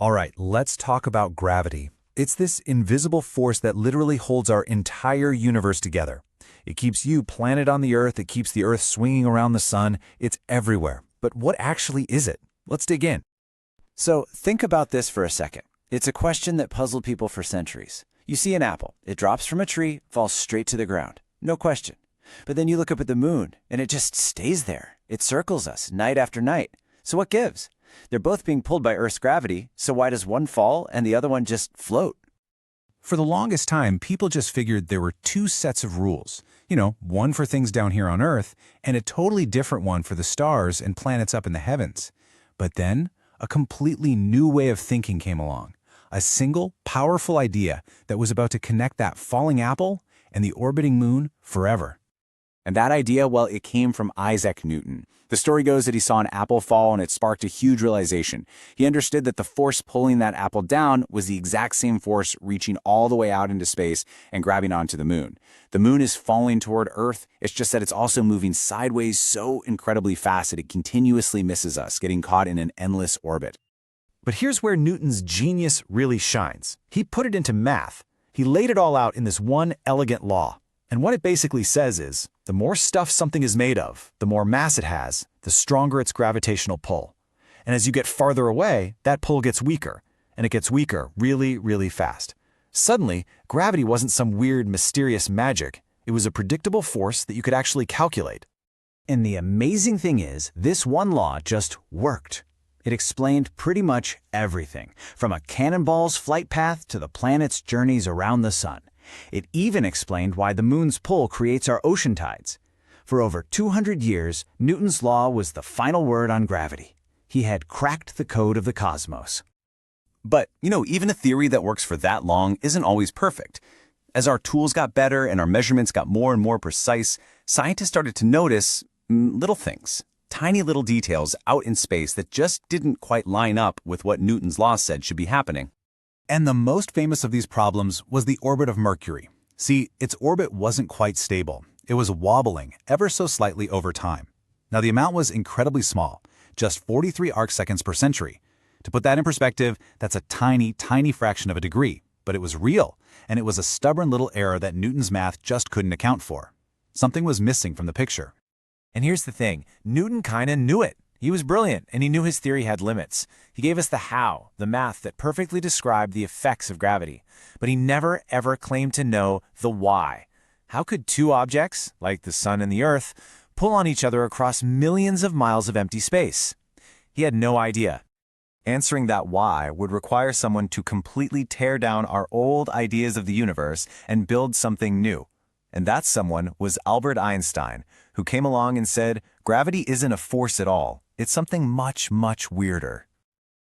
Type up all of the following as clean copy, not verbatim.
All right, let's talk about gravity. It's this invisible force that literally holds our entire universe together. It keeps you planted on the Earth, it keeps the Earth swinging around the sun, it's everywhere. But what actually is it? Let's dig in. So think about this for a second. It's a question that puzzled people for centuries. You see an apple. It drops from a tree, falls straight to the ground. No question. But then you look up at the moon, and it just stays there. It circles us night after night. So what gives? They're both being pulled by Earth's gravity, so why does one fall and the other one just float? For the longest time, people just figured there were two sets of rules. One for things down here on Earth, and a totally different one for the stars and planets up in the heavens. But then, a completely new way of thinking came along. A single, powerful idea that was about to connect that falling apple and the orbiting moon forever. And that idea, well, it came from Isaac Newton. The story goes that he saw an apple fall and it sparked a huge realization. He understood that the force pulling that apple down was the exact same force reaching all the way out into space and grabbing onto the moon. The moon is falling toward Earth. It's just that it's also moving sideways so incredibly fast that it continuously misses us, getting caught in an endless orbit. But here's where Newton's genius really shines. He put it into math. He laid it all out in this one elegant law. And what it basically says is, the more stuff something is made of, the more mass it has, the stronger its gravitational pull. And as you get farther away, that pull gets weaker, and it gets weaker really, really fast. Suddenly, gravity wasn't some weird, mysterious magic. It was a predictable force that you could actually calculate. And the amazing thing is, this one law just worked. It explained pretty much everything, from a cannonball's flight path to the planet's journeys around the sun. It even explained why the moon's pull creates our ocean tides. For over 200 years, Newton's law was the final word on gravity. He had cracked the code of the cosmos. But, even a theory that works for that long isn't always perfect. As our tools got better and our measurements got more and more precise, scientists started to notice little things, tiny little details out in space that just didn't quite line up with what Newton's law said should be happening. And the most famous of these problems was the orbit of Mercury. See, its orbit wasn't quite stable. It was wobbling ever so slightly over time. Now, the amount was incredibly small, just 43 arcseconds per century. To put that in perspective, that's a tiny, tiny fraction of a degree. But it was real, and it was a stubborn little error that Newton's math just couldn't account for. Something was missing from the picture. And here's the thing, Newton kinda knew it. He was brilliant, and he knew his theory had limits. He gave us the how, the math that perfectly described the effects of gravity. But he never, ever claimed to know the why. How could two objects, like the sun and the earth, pull on each other across millions of miles of empty space? He had no idea. Answering that why would require someone to completely tear down our old ideas of the universe and build something new. And that someone was Albert Einstein, who came along and said, gravity isn't a force at all. It's something much, much weirder.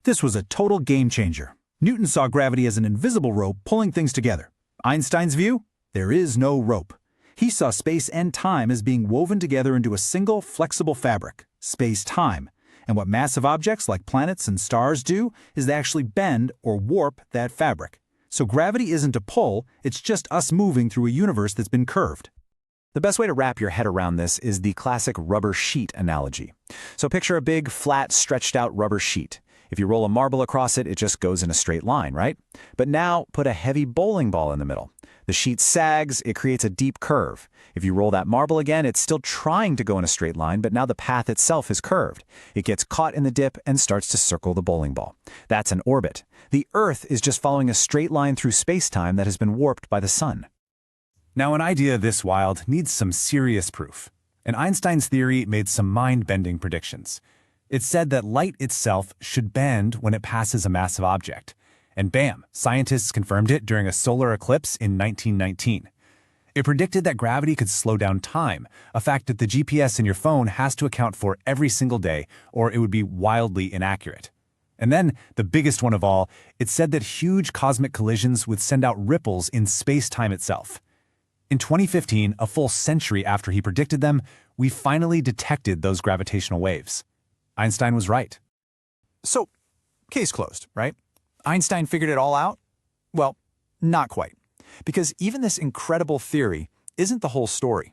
This was a total game changer. Newton saw gravity as an invisible rope pulling things together. Einstein's view? There is no rope. He saw space and time as being woven together into a single, flexible fabric, space-time. And what massive objects like planets and stars do is they actually bend or warp that fabric. So gravity isn't a pull, it's just us moving through a universe that's been curved. The best way to wrap your head around this is the classic rubber sheet analogy. So picture a big, flat, stretched-out rubber sheet. If you roll a marble across it, it just goes in a straight line, right? But now, put a heavy bowling ball in the middle. The sheet sags, it creates a deep curve. If you roll that marble again, it's still trying to go in a straight line, but now the path itself is curved. It gets caught in the dip and starts to circle the bowling ball. That's an orbit. The Earth is just following a straight line through space-time that has been warped by the sun. Now, an idea this wild needs some serious proof. And Einstein's theory made some mind-bending predictions. It said that light itself should bend when it passes a massive object. And bam, scientists confirmed it during a solar eclipse in 1919. It predicted that gravity could slow down time, a fact that the GPS in your phone has to account for every single day, or it would be wildly inaccurate. And then, the biggest one of all, it said that huge cosmic collisions would send out ripples in space-time itself. In 2015, a full century after he predicted them, we finally detected those gravitational waves. Einstein was right. So, case closed, right? Einstein figured it all out? Well, not quite. Because even this incredible theory isn't the whole story.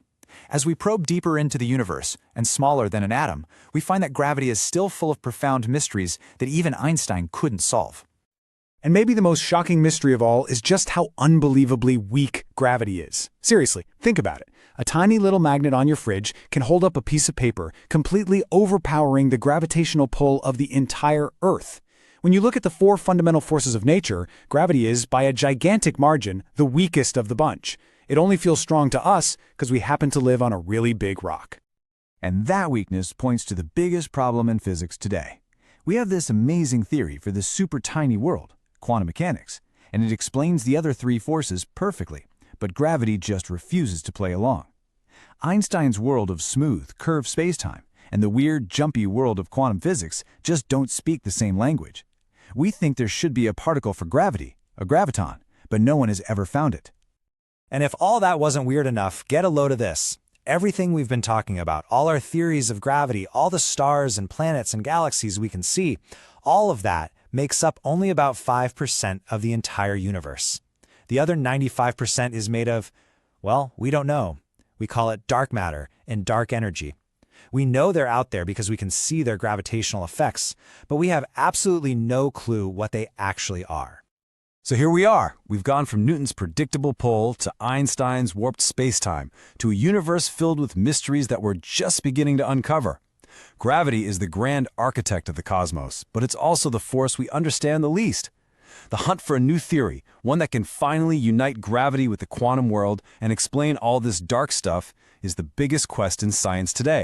As we probe deeper into the universe, and smaller than an atom, we find that gravity is still full of profound mysteries that even Einstein couldn't solve. And maybe the most shocking mystery of all is just how unbelievably weak gravity is. Seriously, think about it. A tiny little magnet on your fridge can hold up a piece of paper, completely overpowering the gravitational pull of the entire Earth. When you look at the four fundamental forces of nature, gravity is, by a gigantic margin, the weakest of the bunch. It only feels strong to us because we happen to live on a really big rock. And that weakness points to the biggest problem in physics today. We have this amazing theory for this super tiny world, quantum mechanics, and it explains the other three forces perfectly, but gravity just refuses to play along. Einstein's world of smooth, curved spacetime and the weird, jumpy world of quantum physics just don't speak the same language. We think there should be a particle for gravity, a graviton, but no one has ever found it. And if all that wasn't weird enough, get a load of this. Everything we've been talking about, all our theories of gravity, all the stars and planets and galaxies we can see, all of that makes up only about 5% of the entire universe. The other 95% is made of, well, we don't know. We call it dark matter and dark energy. We know they're out there because we can see their gravitational effects, but we have absolutely no clue what they actually are. So here we are. We've gone from Newton's predictable pull to Einstein's warped spacetime to a universe filled with mysteries that we're just beginning to uncover. Gravity is the grand architect of the cosmos, but it's also the force we understand the least. The hunt for a new theory, one that can finally unite gravity with the quantum world and explain all this dark stuff, is the biggest quest in science today.